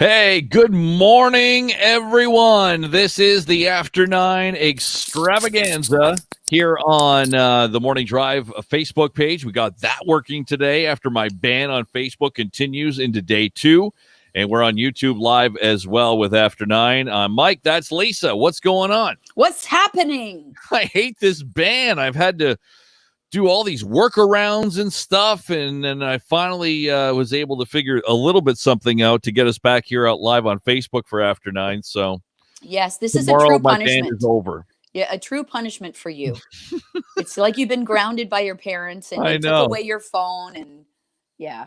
Hey, good morning, everyone. This is the After 9 extravaganza here on the Morning Drive Facebook page. We got that working today after my ban on Facebook continues into day 2. And we're on YouTube Live as well with After 9. Mike, that's Lisa. What's going on? What's happening? I hate this ban. I've had to do all these workarounds and stuff, and then I finally was able to figure a little bit something out to get us back here out live on Facebook for After 9. So yes, this is a true punishment. Ban is over. Yeah, a true punishment for you. It's like you've been grounded by your parents, and they took away your phone, and yeah.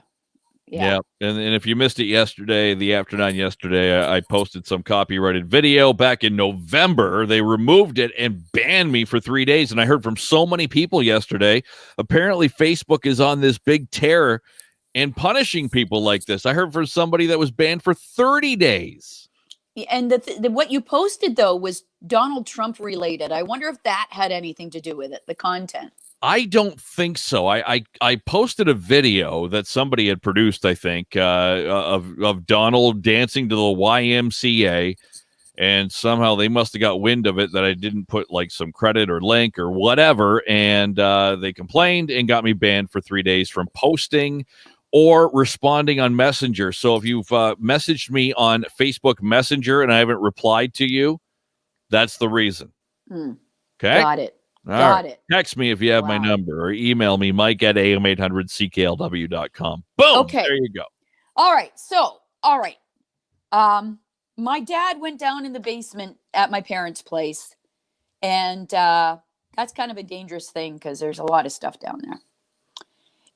And if you missed it yesterday, the After 9 yesterday, I posted some copyrighted video back in November. They removed it and banned me for 3 days. And I heard from so many people yesterday, apparently Facebook is on this big tear and punishing people like this. I heard from somebody that was banned for 30 days. And what you posted, though, was Donald Trump related. I wonder if that had anything to do with it, the content. I don't think so. I posted a video that somebody had produced, I think, of Donald dancing to the YMCA, and somehow they must have got wind of it that I didn't put like some credit or link or whatever, and they complained and got me banned for 3 days from posting or responding on Messenger. So if you've messaged me on Facebook Messenger and I haven't replied to you, that's the reason. Okay? Got it. Got it. Text me if you have my number, or email me, Mike at AM800CKLW.com. Boom. Okay. There you go. All right. My dad went down in the basement at my parents' place, and that's kind of a dangerous thing because there's a lot of stuff down there.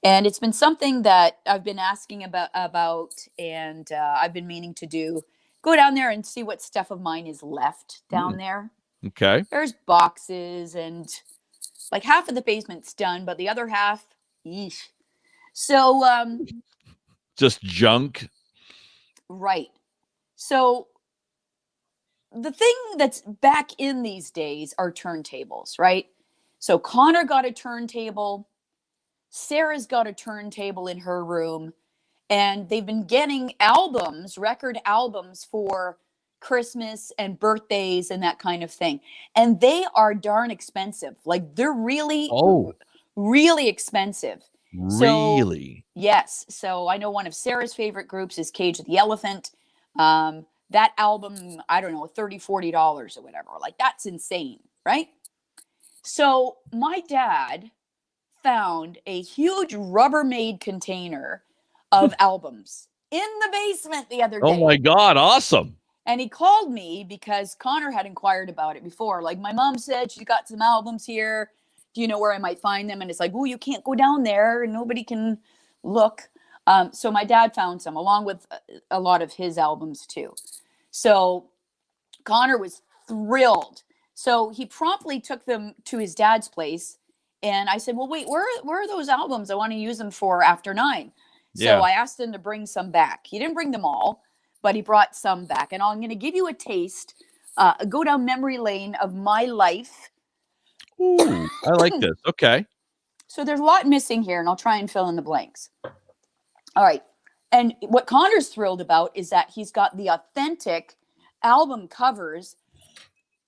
And it's been something that I've been asking about, and I've been meaning to do. Go down there and see what stuff of mine is left down there. Okay. There's boxes, and like half of the basement's done, but the other half, yeesh. So, just junk. Right. So the thing that's back in these days are turntables, right? So Connor got a turntable. Sarah's got a turntable in her room, and they've been getting record albums for Christmas and birthdays and that kind of thing. And they are expensive. Like they're really expensive. Really? So, yes. So I know one of Sarah's favorite groups is Cage the Elephant. That album, I don't know, $30, $40 or whatever. Like that's insane, right? So my dad found a huge Rubbermaid container of albums in the basement the other day. Oh my God, awesome. And he called me because Connor had inquired about it before. Like, my mom said she got some albums here. Do you know where I might find them? And it's like, oh, you can't go down there. Nobody can look. So my dad found some, along with a lot of his albums too. So Connor was thrilled. So he promptly took them to his dad's place. And I said, well, wait, where are those albums? I want to use them for After 9. So I asked him to bring some back. He didn't bring them all, but he brought some back. And I'm going to give you a taste, go down memory lane of my life. Ooh, I like this. Okay. So there's a lot missing here, and I'll try and fill in the blanks. All right. And what Connor's thrilled about is that he's got the authentic album covers,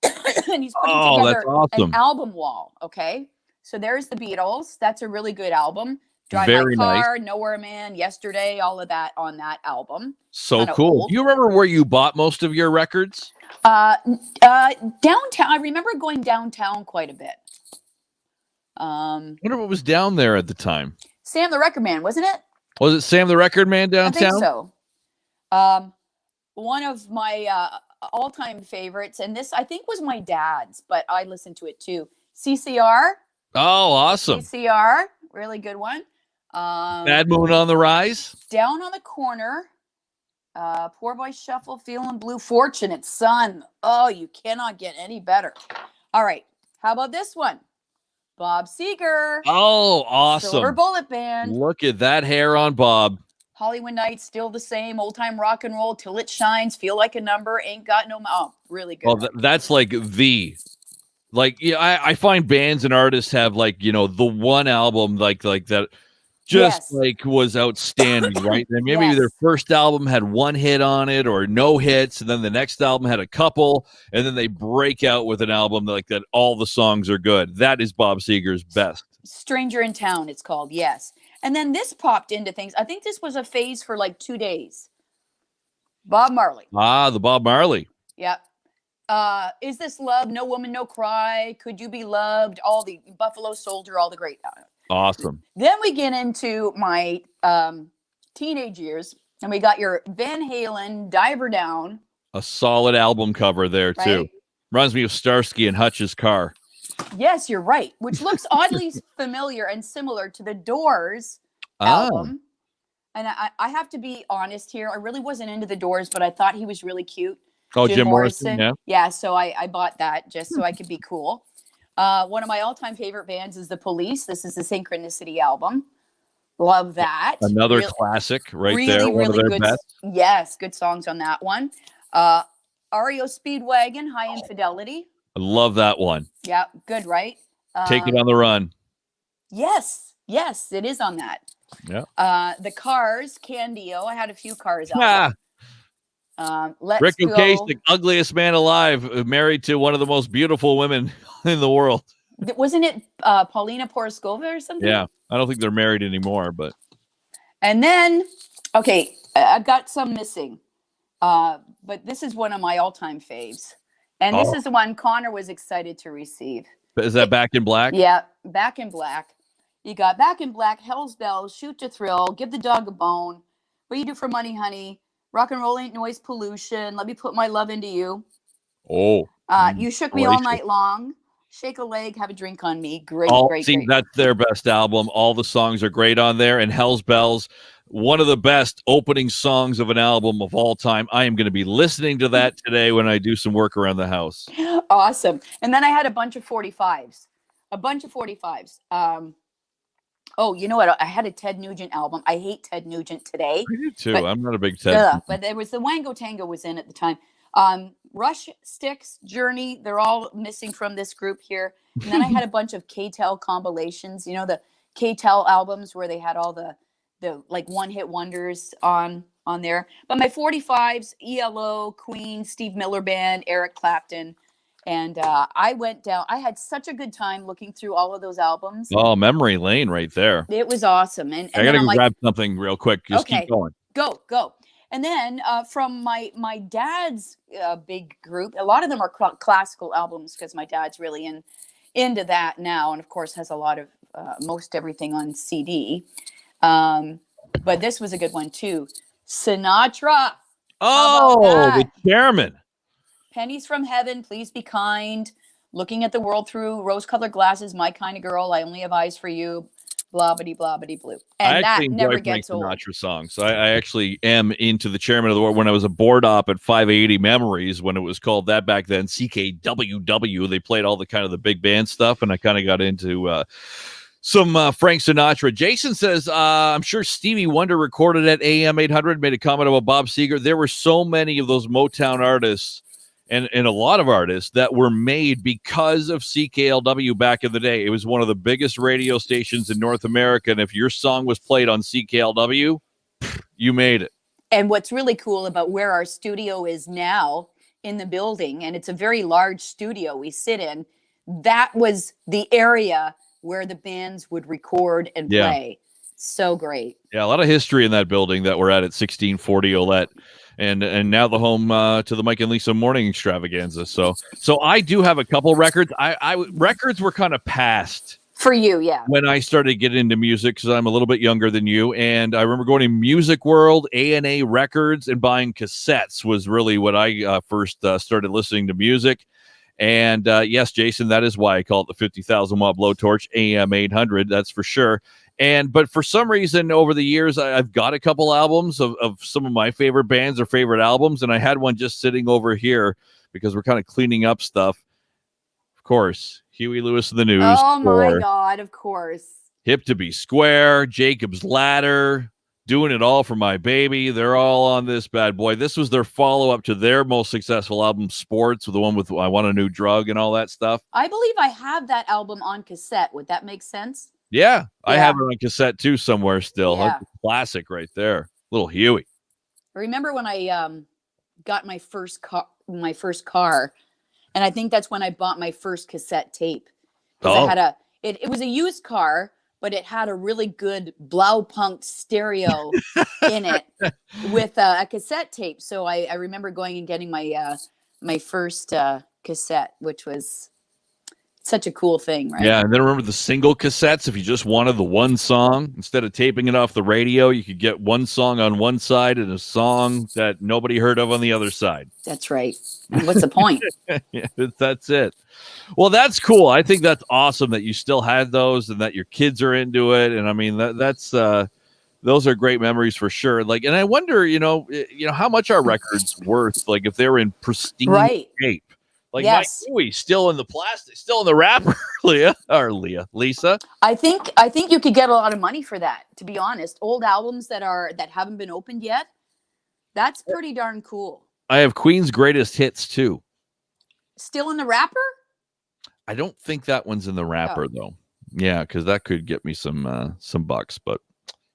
and he's putting together an album wall. Okay. So there's the Beatles. That's a really good album. Drive My Car, nice. Nowhere Man, Yesterday, all of that on that album. So kinda cool. Old. Do you remember where you bought most of your records? Downtown. I remember going downtown quite a bit. I wonder what was down there at the time. Sam the Record Man, wasn't it? Was it Sam the Record Man downtown? I think so. One of my all-time favorites, and this I think was my dad's, but I listened to it too. CCR. Oh, awesome. CCR, really good one. Bad Moon on the Rise. Down on the Corner. Poor Boy Shuffle, Feeling Blue, Fortunate Son. Oh, you cannot get any better. All right. How about this one? Bob Seger. Oh, awesome. Silver Bullet Band. Look at that hair on Bob. Hollywood Nights, Still the Same, Old Time Rock and Roll, Till It Shines, Feel Like a Number, Ain't Got No... Oh, really good. Well, that's like the... Like, yeah, I find bands and artists have like, you know, the one album like that just Yes. like was outstanding, right? And maybe Yes. their first album had one hit on it or no hits, and then the next album had a couple, and then they break out with an album like that. All the songs are good. That is Bob Seger's best. Stranger in Town, it's called. Yes. And then this popped into things. I think this was a phase for like 2 days. Bob Marley. Ah, the Bob Marley. Yep. Is This Love? No Woman, No Cry. Could You Be Loved? All the Buffalo Soldier, all the great. Awesome. Then we get into my teenage years, and we got your Van Halen Diver Down. A solid album cover there, too. Right? Reminds me of Starsky and Hutch's car. Yes, you're right. Which looks oddly familiar and similar to the Doors album. And I have to be honest here. I really wasn't into the Doors, but I thought he was really cute. Oh, Jim Morrison. Yeah. Yeah, so I bought that just so I could be cool. One of my all-time favorite bands is The Police. This is the Synchronicity album. Love that. Another classic right there. One of their good, best. Yes, good songs on that one. REO Speedwagon, High Infidelity. I love that one. Yeah, good, right? Take It on the Run. Yes, it is on that. Yeah. The Cars, Candio. I had a few Cars out. Let's Rick Go. Ocasek, ugliest man alive, married to one of the most beautiful women in the world. Wasn't it Paulina Poroskova or something? Yeah, I don't think they're married anymore, but. And then, okay, I've got some missing, but this is one of my all-time faves, and this is the one Connor was excited to receive. Is that Back in Black? Yeah, Back in Black. You got Back in Black, Hell's Bells, Shoot to Thrill, Give the Dog a Bone, What You Do for Money, Honey, Rock and Roll Ain't Noise Pollution, Let Me Put My Love Into You. Oh. You Shook Me All Night Long, Shake a Leg, Have a Drink on Me. Great. That's their best album. All the songs are great on there. And Hell's Bells, one of the best opening songs of an album of all time. I am going to be listening to that today when I do some work around the house. Awesome. And then I had a bunch of 45s. Oh, you know what? I had a Ted Nugent album. I hate Ted Nugent today. I do too. I'm not a big Ted. But there was the Wango Tango was in at the time. Rush, Styx, Journey, they're all missing from this group here. And then I had a bunch of K-Tel compilations, you know, the K-Tel albums where they had all the like one-hit wonders on there. But my 45s, ELO, Queen, Steve Miller Band, Eric Clapton. And I went down. I had such a good time looking through all of those albums. Oh, memory lane right there. It was awesome. And I got to grab something real quick. Just keep going. Go. And then from my dad's big group, a lot of them are classical albums because my dad's really into that now. And of course has a lot of most everything on CD. But this was a good one too. Sinatra. Oh, the chairman. Pennies from Heaven, Please Be Kind, Looking at the World Through Rose-Colored Glasses, My Kind of Girl, I Only Have Eyes for You, blah, bitty, blah, bitty, blue. And that never gets old. Sinatra songs. I actually am into the chairman of the world. When I was a board op at 580 Memories, when it was called that back then, CKLW, they played all the kind of the big band stuff, and I kind of got into some Frank Sinatra. Jason says, I'm sure Stevie Wonder recorded at AM800, made a comment about Bob Seger. There were so many of those Motown artists and a lot of artists that were made because of CKLW back in the day. It was one of the biggest radio stations in North America, and if your song was played on CKLW, you made it. And what's really cool about where our studio is now in the building, and it's a very large studio we sit in, that was the area where the bands would record and play. So great. Yeah, a lot of history in that building that we're at 1640 Olette. And now the home to the Mike and Lisa morning extravaganza. So I do have a couple records. Records were kind of past for you, yeah. When I started getting into music, because I'm a little bit younger than you, and I remember going to Music World, A&A Records, and buying cassettes was really what I first started listening to music. And yes, Jason, that is why I call it the 50,000 watt blowtorch AM800. That's for sure. But for some reason over the years, I've got a couple albums of some of my favorite bands or favorite albums. And I had one just sitting over here because we're kind of cleaning up stuff. Of course, Huey Lewis and the News. Oh my God, of course. Hip to Be Square, Jacob's Ladder, Doing It All for My Baby. They're all on this bad boy. This was their follow-up to their most successful album, Sports, the one with I Want a New Drug and all that stuff. I believe I have that album on cassette. Would that make sense? Yeah, I Yeah. have it on cassette too somewhere still. Yeah. That's a classic right there. Little Huey. I remember when I got my first car, and I think that's when I bought my first cassette tape because I Oh, had it was a used car, but it had a really good Blaupunk stereo in it with a cassette tape. So I remember going and getting my first cassette, which was such a cool thing, right? yeah. And then remember the single cassettes. If you just wanted the one song, instead of taping it off the radio, you could get one song on one side and a song that nobody heard of on the other side. That's right. And what's the point? Yeah, that's it. Well, that's cool. I think that's awesome that you still had those and that your kids are into it. And I mean, that's those are great memories for sure. Like, and I wonder, how much are records worth? Like, if they're in pristine Right. shape, like Yes. my Huey, still in the plastic, still in the wrapper, Lisa. I think you could get a lot of money for that, to be honest. Old albums that haven't been opened yet. That's pretty darn cool. I have Queen's Greatest Hits too. Still in the wrapper? I don't think that one's in the wrapper though. Yeah, because that could get me some bucks. But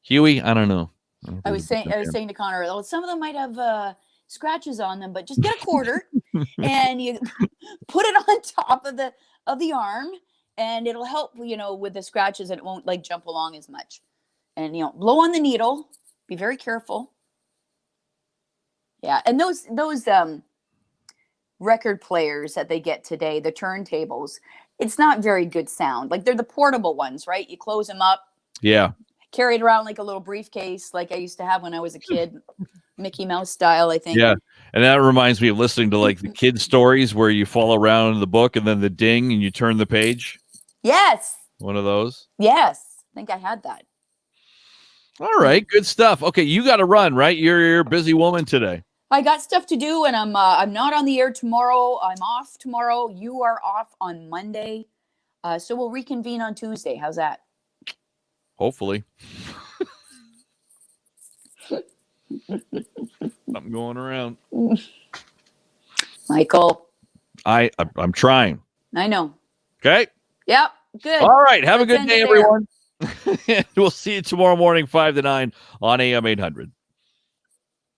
Huey, I don't know. I was saying to Connor, oh, some of them might have scratches on them, but just get a quarter and you put it on top of the arm, and it'll help, with the scratches, and it won't like jump along as much. And blow on the needle. Be very careful. Yeah, and those record players that they get today, the turntables, it's not very good sound. Like, they're the portable ones, right? You close them up. Yeah. Carry it around like a little briefcase, like I used to have when I was a kid, Mickey Mouse style, I think. Yeah. And that reminds me of listening to like the kid stories where you follow around the book and then the ding and you turn the page. Yes. One of those. Yes. I think I had that. All right. Good stuff. Okay. You got to run, right? You're a busy woman today. I got stuff to do, and I'm not on the air tomorrow. I'm off tomorrow. You are off on Monday. So we'll reconvene on Tuesday. How's that? Hopefully. I'm going around. Michael. I'm trying. I know. Okay. Yep. Good. All right. Have a good Let's day, end it there. everyone. We'll see you tomorrow morning, 5 to 9 on AM 800.